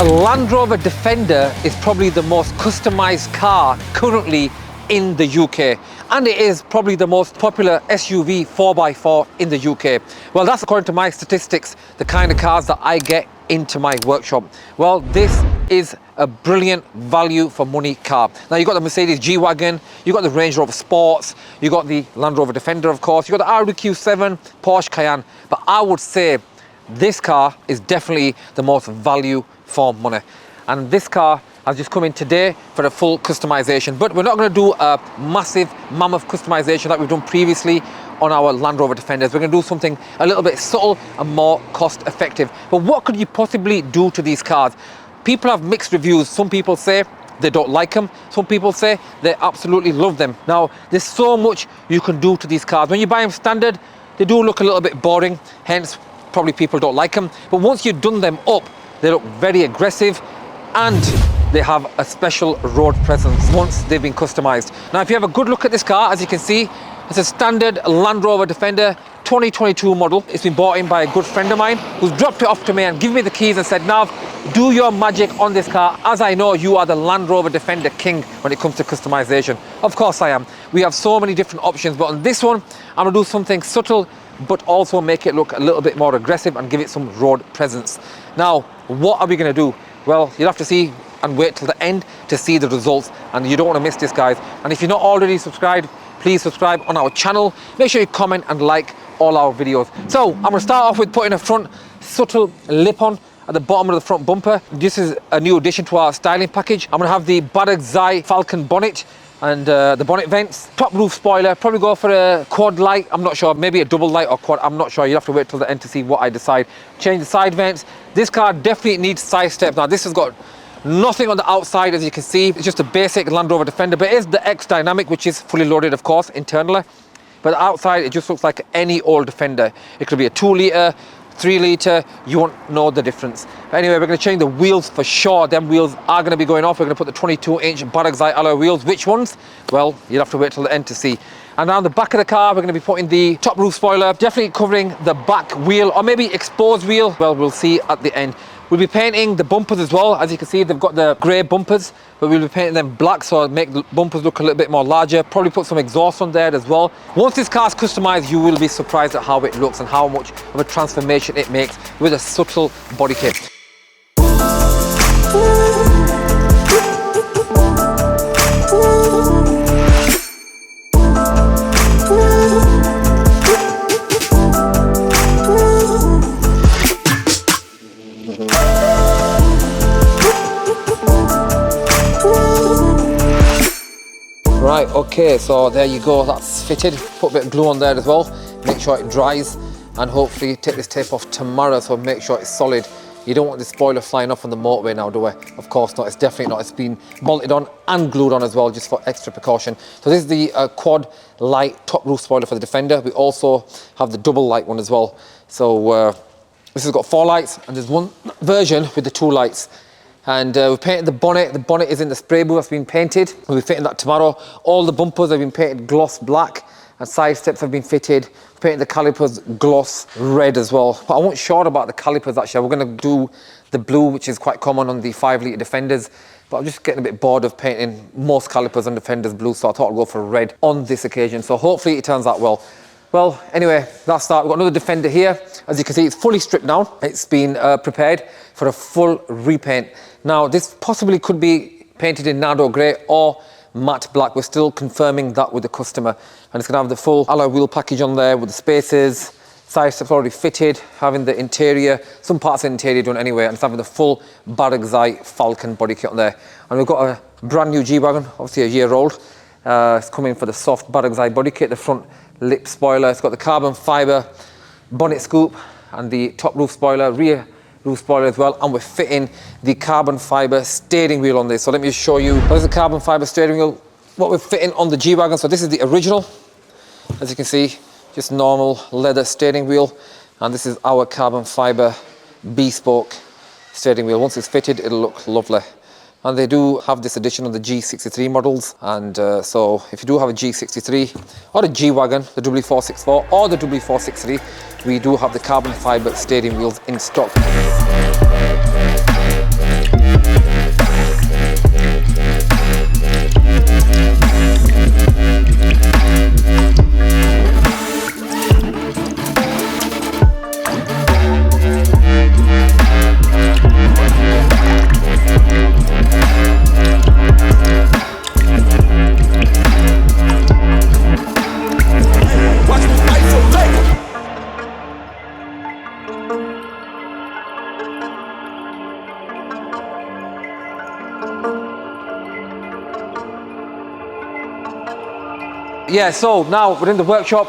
Land Rover Defender is probably the most customized car currently in the UK, and it is probably the most popular SUV 4x4 in the UK. Well, that's according to my statistics, the kind of cars that I get into my workshop. Well, this is a brilliant value for money car. Now, you've got the Mercedes G-Wagon, you've got the Range Rover Sports, you've got the Land Rover Defender, of course, you've got the Audi Q7, Porsche Cayenne, but I would say this car is definitely the most value for money. And this car has just come in today for a full customization, but we're not going to do a massive mammoth customization like we've done previously on our Land Rover Defenders. We're going to do something a little bit subtle and more cost effective. But what could you possibly do to these cars? People have mixed reviews. Some people say they don't like them. Some people say they absolutely love them. Now, there's so much you can do to these cars. When you buy them standard, they do look a little bit boring, hence probably people don't like them. But once you've done them up, they look very aggressive and they have a special road presence once they've been customized. Now, if you have a good look at this car, as you can see, it's a standard Land Rover Defender 2022 model. It's been bought in by a good friend of mine who's dropped it off to me and given me the keys and said, Nav, do your magic on this car, as I know you are the Land Rover Defender king when it comes to customization. Of course I am. We have so many different options, but on this one, I'm gonna do something subtle, but also make it look a little bit more aggressive and give it some road presence. Now, what are we gonna do? Well, you'll have to see and wait till the end to see the results, and you don't want to miss this, guys. And if you're not already subscribed, please subscribe on our channel. Make sure you comment and like all our videos. So I'm going to start off with putting a front subtle lip on at the bottom of the front bumper. This is a new addition to our styling package. I'm going to have the Barugzai Falcon bonnet and the bonnet vents. Top roof spoiler, probably go for a quad light, I'm not sure, maybe a double light or quad, I'm not sure. You'll have to wait till the end to see what I decide. Change the side vents. This car definitely needs side steps. Now, this has got nothing on the outside, as you can see. It's just a basic Land Rover Defender, but it is the X Dynamic, which is fully loaded, of course, internally. But outside, it just looks like any old Defender. It could be a 2-litre, 3-litre, you won't know the difference. But anyway, we're going to change the wheels for sure. Them wheels are going to be going off. We're going to put the 22-inch Barugzai alloy wheels. Which ones? Well, you'll have to wait till the end to see. And around the back of the car, we're going to be putting the top roof spoiler, definitely covering the back wheel, or maybe exposed wheel. Well, we'll see at the end. We'll be painting the bumpers as well. As you can see, they've got the grey bumpers, but we'll be painting them black, so make the bumpers look a little bit more larger. Probably put some exhaust on there as well. Once this car's customized, you will be surprised at how it looks and how much of a transformation it makes with a subtle body kit. Right, okay, so there you go, that's fitted. Put a bit of glue on there as well, make sure it dries, and hopefully take this tape off tomorrow, so make sure it's solid. You don't want the spoiler flying off on the motorway now, do we? Of course not, it's definitely not. It's been bolted on and glued on as well, just for extra precaution. So this is the quad light top roof spoiler for the Defender. We also have the double light one as well. So this has got 4 lights, and there's one version with the 2 lights. And we've painted the bonnet. The bonnet is in the spray booth, that's been painted. We'll be fitting that tomorrow. All the bumpers have been painted gloss black, and side steps have been fitted. We've painted the calipers gloss red as well. But I wasn't sure about the calipers actually. We're going to do the blue, which is quite common on the 5-litre Defenders. But I'm just getting a bit bored of painting most calipers on Defenders blue, so I thought I'd go for red on this occasion. So hopefully it turns out well. Well, anyway, that's that. We've got another Defender here. As you can see, it's fully stripped down. It's been prepared for a full repaint. Now, this possibly could be painted in Nardo Grey or matte black. We're still confirming that with the customer. And it's going to have the full alloy wheel package on there with the spacers, side steps already fitted, having the interior, some parts of the interior done anyway, and it's having the full Barugzai Falcon body kit on there. And we've got a brand new G-Wagon, obviously a year old. It's coming for the soft Barugzai body kit, the front lip spoiler. It's got the carbon fibre bonnet scoop and the top roof spoiler, rear roof spoiler as well, and we're fitting the carbon fibre steering wheel on this. So let me just show you. There's the carbon fibre steering wheel, what we're fitting on the G-Wagon. So this is the original, as you can see, just normal leather steering wheel, and this is our carbon fibre bespoke steering wheel. Once it's fitted, it'll look lovely. And they do have this addition on the G63 models, and so if you do have a G63 or a G-Wagon, the W464 or the W463, we do have the carbon fibre steering wheels in stock. yeah, so now we're in the workshop,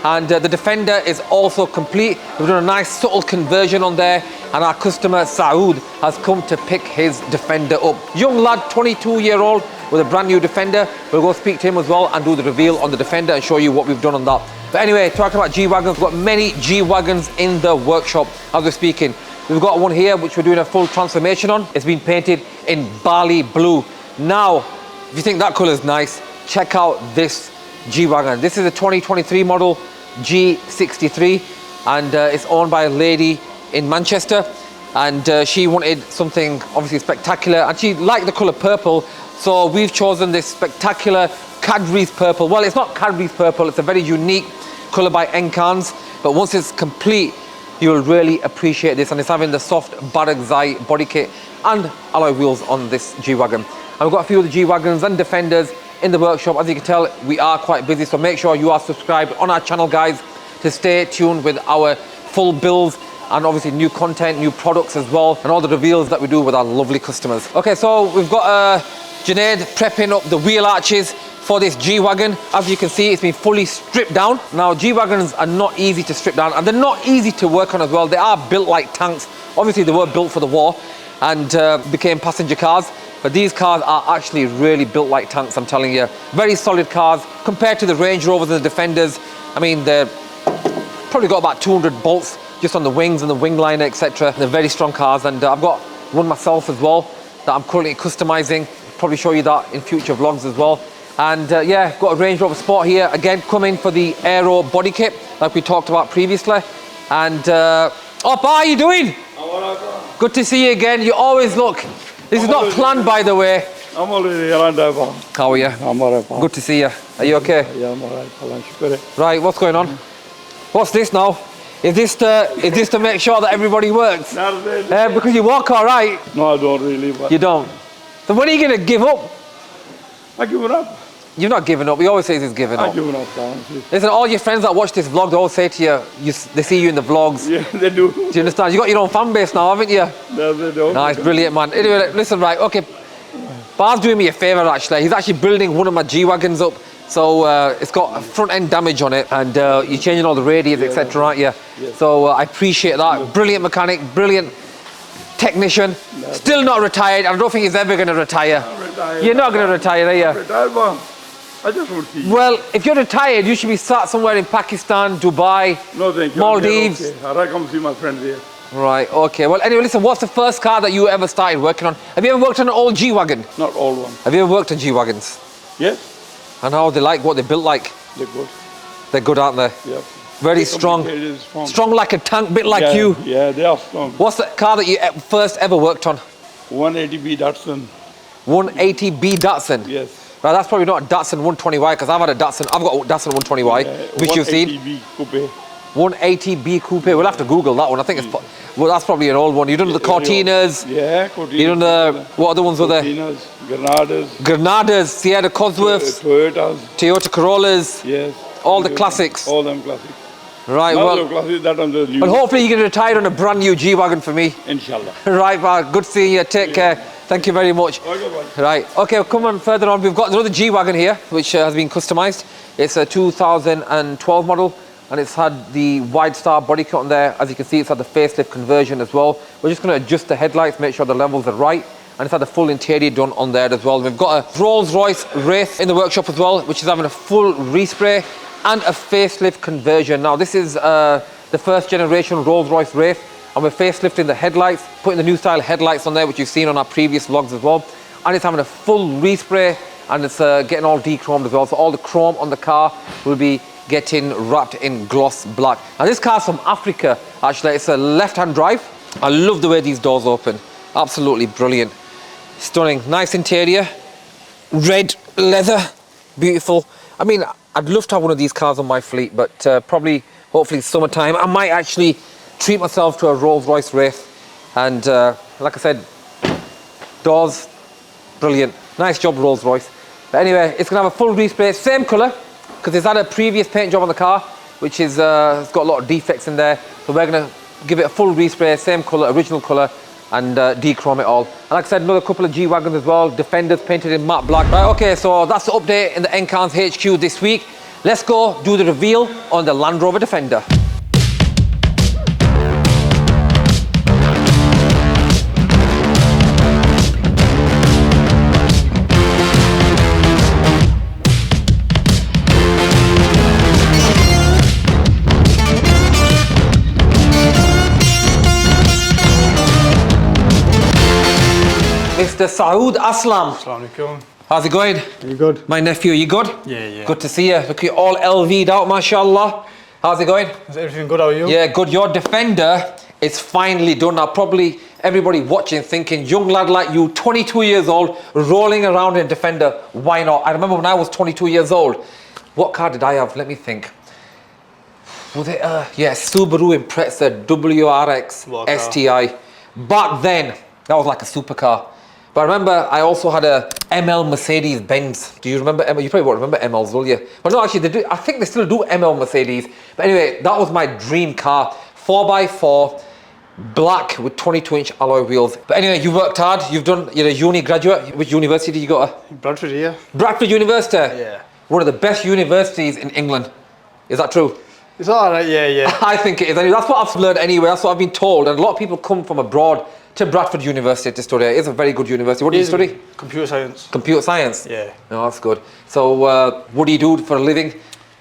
and the Defender is also complete. We've done a nice subtle conversion on there, and our customer Saud has come to pick his Defender up. Young lad, 22-year-old with a brand new Defender. We'll go speak to him as well and do the reveal on the Defender and show you what we've done on that. But anyway, talking about G-Wagons, we've got many G-Wagons in the workshop as we're speaking. We've got one here which we're doing a full transformation on. It's been painted in barley blue. Now, if you think that colour is nice, check out this G-Wagon. This is a 2023 model G63, and it's owned by a lady in Manchester, and she wanted something obviously spectacular, and she liked the colour purple, so we've chosen this spectacular Cadbury's purple. Well, it's not Cadbury's purple, it's a very unique colour by Enkahnz, but once it's complete, you'll really appreciate this, and it's having the soft Barugzai body kit and alloy wheels on this G-Wagon. And we've got a few of the G-Wagons and Defenders in the workshop. As you can tell, we are quite busy, so make sure you are subscribed on our channel, guys, to stay tuned with our full builds and obviously new content, new products as well, and all the reveals that we do with our lovely customers. Okay, so we've got Junaid prepping up the wheel arches for this G-Wagon. As you can see, it's been fully stripped down. Now, G-Wagons are not easy to strip down, and they're not easy to work on as well. They are built like tanks. Obviously, they were built for the war and became passenger cars. But these cars are actually really built like tanks, I'm telling you. Very solid cars compared to the Range Rovers and the Defenders. I mean, they're probably got about 200 bolts just on the wings and the wing liner, etc. They're very strong cars, and I've got one myself as well that I'm currently customizing. Probably show you that in future vlogs as well. And yeah, got a Range Rover Sport here, again, coming for the aero body kit, like we talked about previously. And, oh, how are you doing? Good to see you again. You always look. This is not planned, by the way. I'm already here. How are you? I'm alright. Good to see you. Are you okay? Yeah, I'm alright. Right, what's going on? What's this now? Is this to make sure that everybody works? Because you walk all right. No, I don't really. But you don't. So when are you going to give up? I give it up. You've not given up. We always say he's giving up. I give it up, honestly. Listen, all your friends that watch this vlog, they all say to you, they see you in the vlogs. Yeah, they do. Do you understand? You got your own fan base now, haven't you? No, they don't. Nice, brilliant, man. Anyway, listen, right, okay. Bar's doing me a favour, actually. He's actually building one of my G-Wagons up. So it's got a front-end damage on it, and you're changing all the radiators, etc., aren't you? Yeah. So I appreciate that. Brilliant mechanic, brilliant technician. Still not retired. I don't think he's ever going to retire. You're not going to retire, are you? I'm retired, man. I just want to see you. Well, if you're retired, you should be sat somewhere in Pakistan, Dubai, no, thank you. Maldives. Okay. I come see my friends here. Right, okay. Well, anyway, listen, what's the first car that you ever started working on? Have you ever worked on an old G-Wagon? Not old one. Have you ever worked on G-Wagons? Yes. And how are they like, what they built like? They're good. They're good, aren't they? Yep. Very strong. Strong like a tank, bit like you. Yeah, they are strong. What's the car that you first ever worked on? 180B Datsun. 180B Datsun? Yes. Right, that's probably not a Datsun 120Y, because I've had a Datsun, I've got a Datsun 120Y, which you've seen. 180B Coupe. 180B Coupe, we'll have to Google that one. I think it's, well, that's probably an old one. You've done the Cortinas. Yeah, Cortinas. You've done the, what other ones were there? Cortinas, Granadas. Granadas, Sierra Cosworths. Toyotas. Toyota Corollas. Yes. All the classics. All them classics. Right, well, classics, that on the new. But hopefully you can retire on a brand new G-Wagon for me. Inshallah. Right, man, good seeing you. Take care. Thank you very much. Okay, right, okay, come on further on. We've got another G-Wagon here, which has been customized. It's a 2012 model, and it's had the wide star body kit on there. As you can see, it's had the facelift conversion as well. We're just going to adjust the headlights, make sure the levels are right, and it's had the full interior done on there as well. We've got a Rolls-Royce Wraith in the workshop as well, which is having a full respray and a facelift conversion. Now, this is the first generation Rolls-Royce Wraith, and we're facelifting the headlights, putting the new style headlights on there, which you've seen on our previous vlogs as well. And it's having a full respray, and it's getting all de-chromed as well. So all the chrome on the car will be getting wrapped in gloss black. And this car's from Africa, actually. It's a left-hand drive. I love the way these doors open. Absolutely brilliant. Stunning. Nice interior. Red leather. Beautiful. I mean, I'd love to have one of these cars on my fleet, but probably, hopefully summertime, I might actually treat myself to a Rolls-Royce Wraith. And like I said, doors, brilliant. Nice job, Rolls-Royce. But anyway, it's gonna have a full respray, same color, because it's had a previous paint job on the car, which is it's got a lot of defects in there. So we're gonna give it a full respray, same color, original color, and de-chrome it all. And like I said, another couple of G-Wagons as well, Defenders painted in matte black. Right, okay, so that's the update in the Enkahnz HQ this week. let's go do the reveal on the Land Rover Defender. Mr. Saud Aslam. Assalamu alaikum. How's it going? You good? My nephew, you good? Yeah. Good to see you. Look, you're all LV'd out, mashallah. How's it going? Is everything good? How are you? Yeah, good. Your Defender is finally done. Now, probably everybody watching thinking, young lad like you, 22 years old, rolling around in Defender, why not? I remember when I was 22 years old, what car did I have? Let me think. Was it, Subaru Impreza WRX What car? STI. Back then, that was like a supercar. But I remember I also had a ML Mercedes Benz. Do you remember ML? You probably won't remember MLs, will you? But no, actually, they do. I think they still do ML Mercedes. But anyway, that was my dream car. 4x4, black with 22-inch alloy wheels. But anyway, you worked hard. You're a uni graduate. Which university did you go to? Bradford here. Bradford University? Yeah. One of the best universities in England. Is that true? It's alright, yeah. I think it is. I mean, that's what I've learned anyway. That's what I've been told. And a lot of people come from abroad to Bradford University to study. It is a very good university. What do you study? Computer science. Computer science? Yeah. No, that's good. So, what do you do for a living?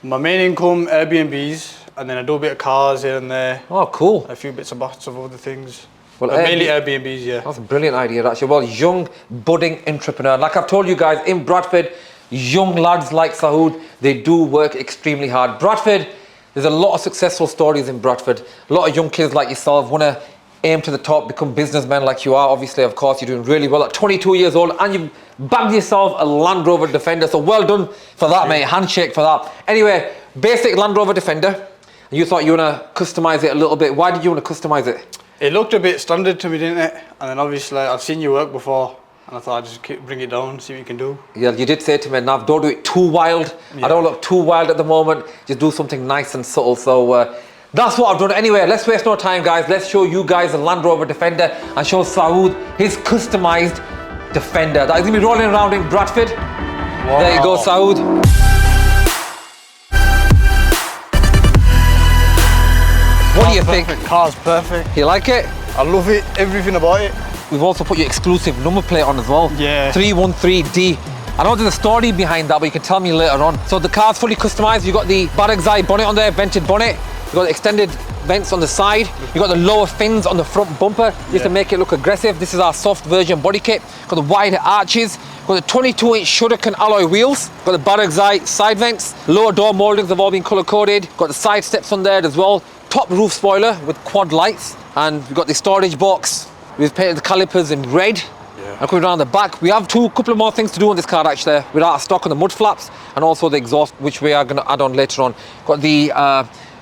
My main income, Airbnbs, and then I do a bit of cars here and there. Oh, cool. A few bits and bats of other things. Well, But mainly Airbnbs, yeah. That's a brilliant idea, actually. Well, young, budding entrepreneur. Like I've told you guys, in Bradford, young lads like Saud, they do work extremely hard. Bradford, there's a lot of successful stories in Bradford. A lot of young kids like yourself want to aim to the top, become businessmen like you are. Obviously, of course, you're doing really well at 22 years old and you've bagged yourself a Land Rover Defender. So well done for that, mate. Handshake for that. Anyway, basic Land Rover Defender. You thought you want to customize it a little bit. Why did you want to customize it? It looked a bit standard to me, didn't it? And then obviously, I've seen you work before, and I thought I'd just bring it down, see what you can do. Yeah, you did say to me, Nav, don't do it too wild. Yeah. I don't look too wild at the moment. Just do something nice and subtle. So that's what I've done. Anyway, let's waste no time, guys. Let's show you guys the Land Rover Defender and show Saud his customized Defender. That is going to be rolling around in Bradford. Wow. There you go, Saud. What do you think? Car's perfect. You like it? I love it, everything about it. We've also put your exclusive number plate on as well. Yeah. 313D. I know there's a story behind that, but you can tell me later on. So the car's fully customized. You've got the Barugzai bonnet on there, vented bonnet. You've got the extended vents on the side. You've got the lower fins on the front bumper, just to make it look aggressive. This is our soft version body kit. Got the wide arches. Got the 22-inch Shuriken alloy wheels. Got the Barugzai side vents. Lower door moldings have all been color coded. Got the side steps on there as well. Top roof spoiler with quad lights. And we've got the storage box. We've painted the calipers in red. And coming around the back, we have couple of more things to do on this car actually. We're out of stock on the mud flaps and also the exhaust, which we are going to add on later on. Got the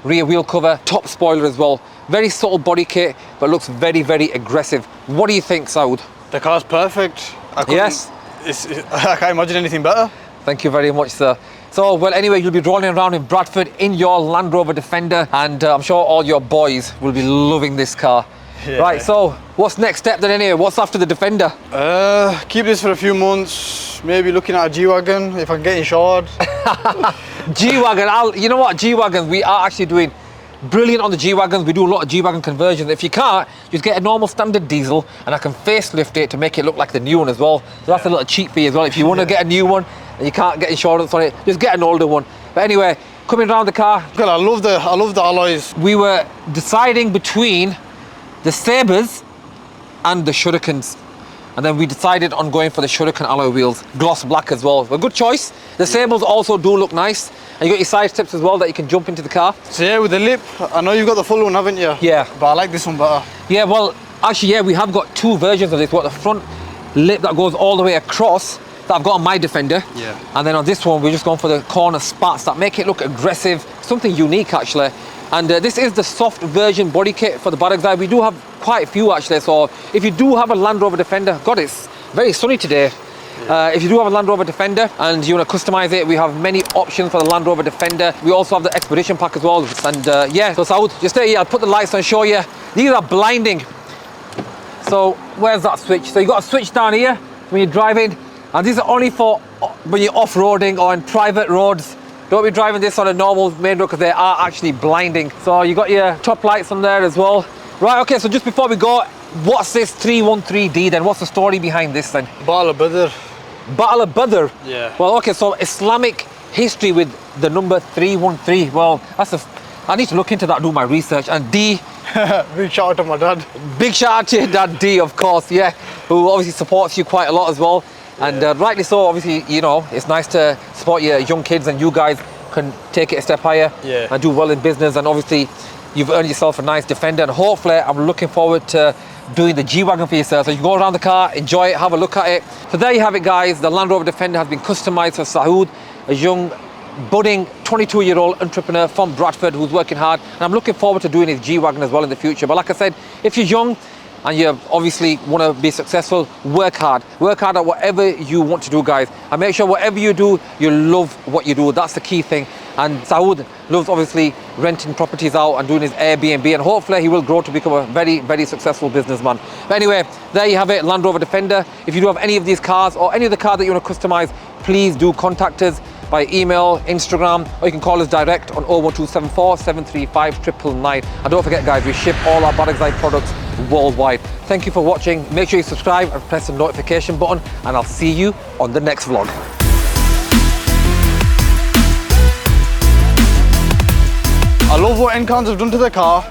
rear wheel cover, top spoiler as well. Very subtle body kit, but looks very, very aggressive. What do you think, Saud? The car's perfect. Yes? I can't imagine anything better. Thank you very much, sir. So, well, anyway, you'll be rolling around in Bradford in your Land Rover Defender, and I'm sure all your boys will be loving this car. Yeah. Right, so what's next step then anyway? What's after the Defender? Keep this for a few months, maybe looking at a G-Wagon if I can get insured. G-Wagon, you know what, G-Wagons, we are actually doing brilliant on the G-Wagons. We do a lot of G-Wagon conversions. If you can't, just get a normal standard diesel and I can facelift it to make it look like the new one as well. So that's a little cheat fee as well. If you want to get a new one and you can't get insurance on it, just get an older one. But anyway, coming around the car. Well, I love the alloys. We were deciding between the Sabres and the Shurikens. And then we decided on going for the Shuriken alloy wheels, gloss black as well. A good choice. The Sabres also do look nice. And you got your side steps as well that you can jump into the car. So yeah, with the lip, I know you've got the full one, haven't you? Yeah. But I like this one better. Yeah, well, actually, yeah, we have got two versions of this. We've got the front lip that goes all the way across that I've got on my Defender. Yeah. And then on this one, we're just going for the corner spats that make it look aggressive, something unique actually. And this is the soft version body kit for the Barugzai. We do have quite a few actually, so if you do have a Land Rover Defender, God, it's very sunny today. Yeah. If you do have a Land Rover Defender and you want to customize it, we have many options for the Land Rover Defender. We also have the Expedition Pack as well. And yeah, so Saud, just stay here, I'll put the lights on, show you. These are blinding. So where's that switch? So you got a switch down here when you're driving, and these are only for when you're off-roading or in private roads. Don't be driving this on a normal main road because they are actually blinding. So you got your top lights on there as well. Right, okay, so just before we go, what's this 313D then? What's the story behind this then? Battle of Badr. Battle of Badr? Yeah. Well, okay, so Islamic history with the number 313. Well, I need to look into that, do my research. And D, Big shout out to my dad. big shout out to your dad D, of course, yeah, who obviously supports you quite a lot as well. And rightly so, obviously, you know, it's nice to support your young kids and you guys can take it a step higher and do well in business. And obviously, you've earned yourself a nice Defender. And hopefully, I'm looking forward to doing the G-Wagon for yourself. So you can go around the car, enjoy it, have a look at it. So there you have it, guys. The Land Rover Defender has been customized for Saud, a young, budding 22-year-old entrepreneur from Bradford who's working hard. And I'm looking forward to doing his G-Wagon as well in the future. But like I said, if you're young, and you obviously want to be successful, work hard. Work hard at whatever you want to do, guys. And make sure whatever you do, you love what you do. That's the key thing. And Saud loves obviously renting properties out and doing his Airbnb, and hopefully he will grow to become a very, very successful businessman. But anyway, there you have it, Land Rover Defender. If you do have any of these cars or any of the car that you want to customize, please do contact us by email, Instagram, or you can call us direct on 01274 735 999. And don't forget, guys, we ship all our Barugzai products worldwide. Thank you for watching. Make sure you subscribe and press the notification button, and I'll see you on the next vlog. I love what Enkahnz have done to the car.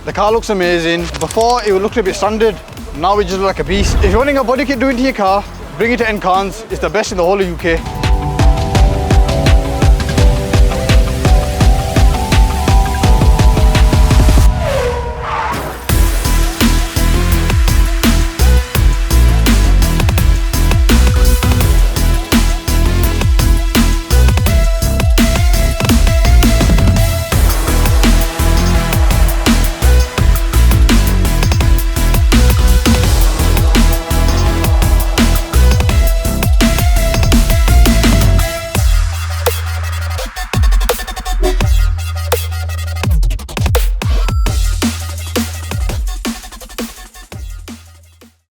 The car looks amazing. Before, it looked a bit standard. Now it just looks like a beast. If you're wanting a body kit doing to your car, bring it to Enkahnz. It's the best in the whole of UK.